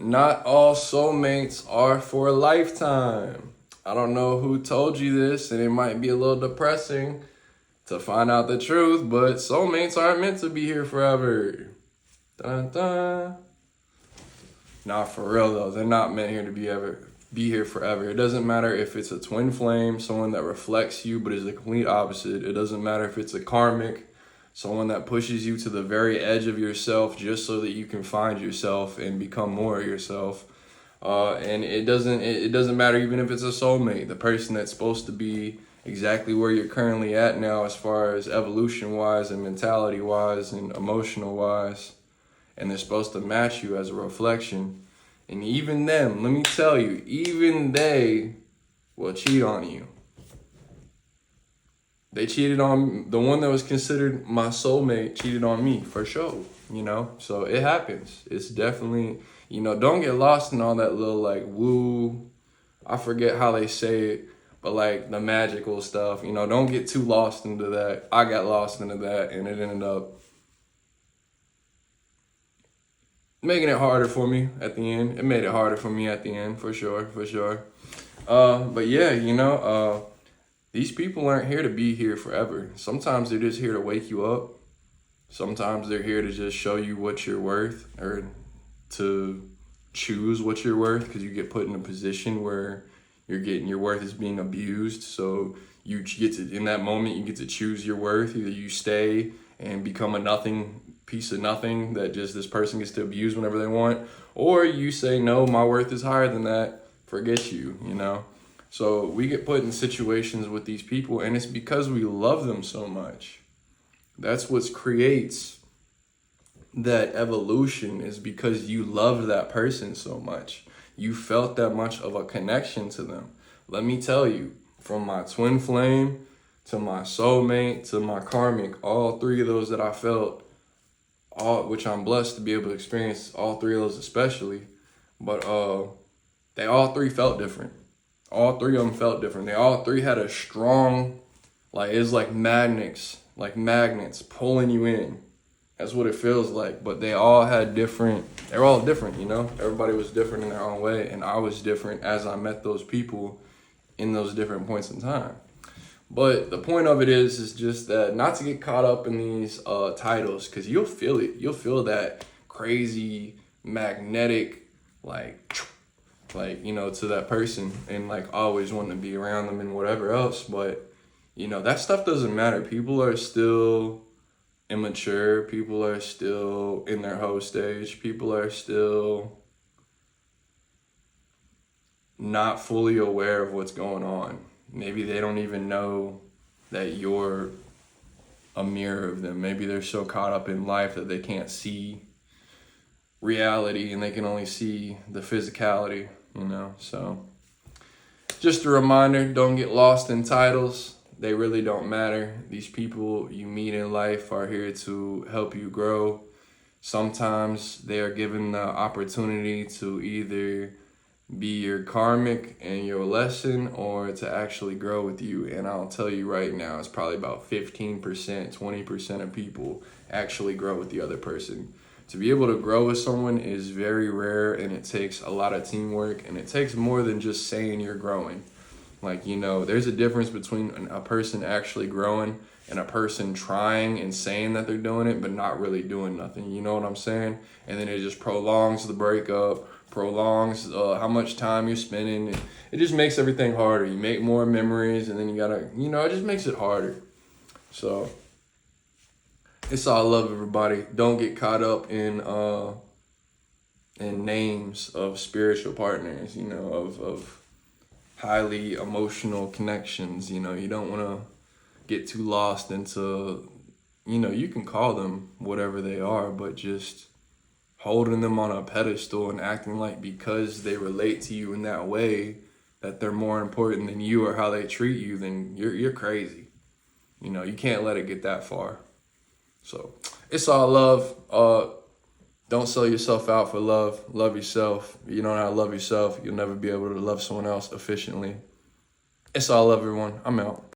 Not all soulmates are for a lifetime. I don't know who told you this, and it might be a little depressing to find out the truth, but soulmates aren't meant to be here forever. Dun, dun. Nah, for real though, they're not meant here to be here forever. It doesn't matter if it's a twin flame, someone that reflects you but is the complete opposite. It doesn't matter if it's a karmic, someone that pushes you to the very edge of yourself just so that you can find yourself and become more of yourself. And it doesn't matter even if it's a soulmate, the person that's supposed to be exactly where you're currently at now as far as evolution wise and mentality wise and emotional wise. And they're supposed to match you as a reflection. And even them, let me tell you, even they will cheat on you. They cheated on the one that was considered my soulmate, cheated on me for sure, So it happens. It's definitely, don't get lost in all that little like woo. I forget how they say it, but like the magical stuff, don't get too lost into that. I got lost into that and it ended up making it harder for me at the end. It made it harder for me at the end, for sure. But yeah, these people aren't here to be here forever. Sometimes they're just here to wake you up. Sometimes they're here to just show you what you're worth or to choose what you're worth because you get put in a position where your worth is being abused. So you get to, in that moment, you get to choose your worth. Either you stay and become a piece of nothing that just this person gets to abuse whenever they want, or you say, no, my worth is higher than that, forget you. So we get put in situations with these people, and it's because we love them so much. That's what creates that evolution, is because you love that person so much. You felt that much of a connection to them. Let me tell you, from my twin flame to my soulmate to my karmic, all three of those that I felt, which I'm blessed to be able to experience all three of those especially, but they all three felt different. All three of them felt different. They all three had a strong, it's like magnets pulling you in. That's what it feels like. But they all had they're all different, Everybody was different in their own way. And I was different as I met those people in those different points in time. But the point of it is just that not to get caught up in these titles, because you'll feel it. You'll feel that crazy magnetic, to that person, and always wanting to be around them and whatever else. But that stuff doesn't matter. People are still immature. People are still in their hoe stage. People are still not fully aware of what's going on. Maybe they don't even know that you're a mirror of them. Maybe they're so caught up in life that they can't see reality and they can only see the physicality, So just a reminder, don't get lost in titles. They really don't matter. These people you meet in life are here to help you grow. Sometimes they are given the opportunity to either be your karmic and your lesson, or to actually grow with you. And I'll tell you right now, it's probably about 15%, 20% of people actually grow with the other person. To be able to grow with someone is very rare, and it takes a lot of teamwork, and it takes more than just saying you're growing. There's a difference between a person actually growing and a person trying and saying that they're doing it, but not really doing nothing. You know what I'm saying? And then it just prolongs the breakup, prolongs how much time you're spending. It just makes everything harder. You make more memories, and then you gotta, it just makes it harder. So it's all love, everybody. Don't get caught up in names of spiritual partners, of highly emotional connections. You don't want to get too lost into, you can call them whatever they are, but just holding them on a pedestal and acting like because they relate to you in that way that they're more important than you or how they treat you, then you're crazy. You can't let it get that far. So it's all love. Don't sell yourself out for love. Love yourself. If you don't know how to love yourself, you'll never be able to love someone else efficiently. It's all love, everyone. I'm out.